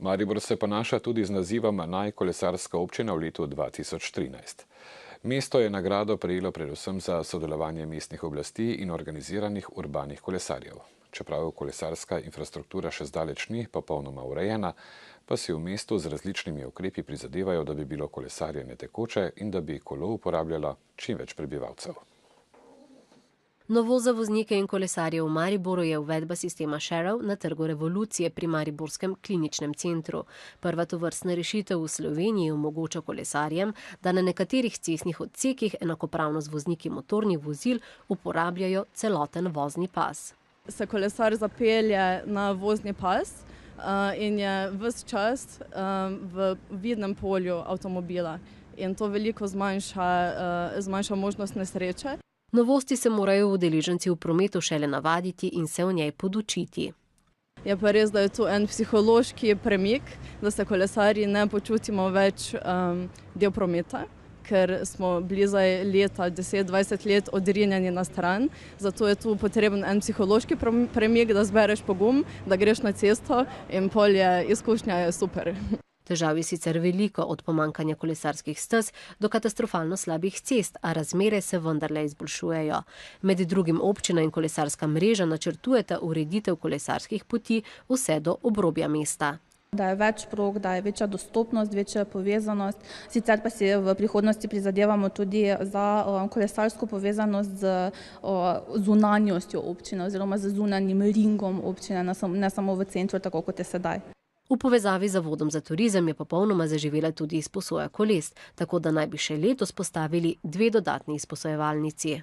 Maribor se ponaša tudi z nazivom najkolesarska občina v letu 2013. Mesto je nagrado prejelo predvsem za sodelovanje mestnih oblasti in organiziranih urbanih kolesarjev. Čeprav kolesarska infrastruktura še zdaleč ni popolnoma urejena, pa si v mestu z različnimi ukrepi prizadevajo, da bi bilo kolesarjenje tekoče in da bi kolo uporabljalo čim več prebivalcev. Novost za voznike in kolesarje v Mariboru je uvedba sistema Sharov na Trgu Revolucije pri Mariborskem kliničnem centru. Prva tovrstna rešitev v Sloveniji omogoča kolesarjem, da na nekaterih cestnih odsekih enakopravno z vozniki motornih vozil uporabljajo celoten vozni pas. Se kolesar zapelje na vozni pas in je ves čas v vidnem polju avtomobila. In to veliko zmanjša možnost nesreče. Novosti se morajo udeleženci v prometu šele navaditi in se o njej podučiti. Je pa res, da je tu en psihološki premik, da se kolesarji ne počutimo več del prometa, ker smo bili zdaj leta, 10-20 let odrinjeni na stran. Zato je tu potreben en psihološki premik, da zbereš pogum, da greš na cesto in izkušnja je super. Težav je sicer veliko, od pomanjkanja kolesarskih stez do katastrofalno slabih cest, a razmere se vendarle izboljšujejo. Med drugim občina in kolesarska mreža načrtujeta ureditev kolesarskih poti vse do obrobja mesta. Da je več prog, da je večja dostopnost, večja povezanost. Sicer pa si v prihodnosti prizadevamo tudi za kolesarsko povezanost z zunanjostjo občine oziroma z zunanjim ringom občine, ne samo v centru, tako kot je sedaj. V povezavi z Zavodom za turizem je popolnoma zaživela tudi izposoja koles, tako da naj bi še letos postavili 2 dodatni izposojevalnici.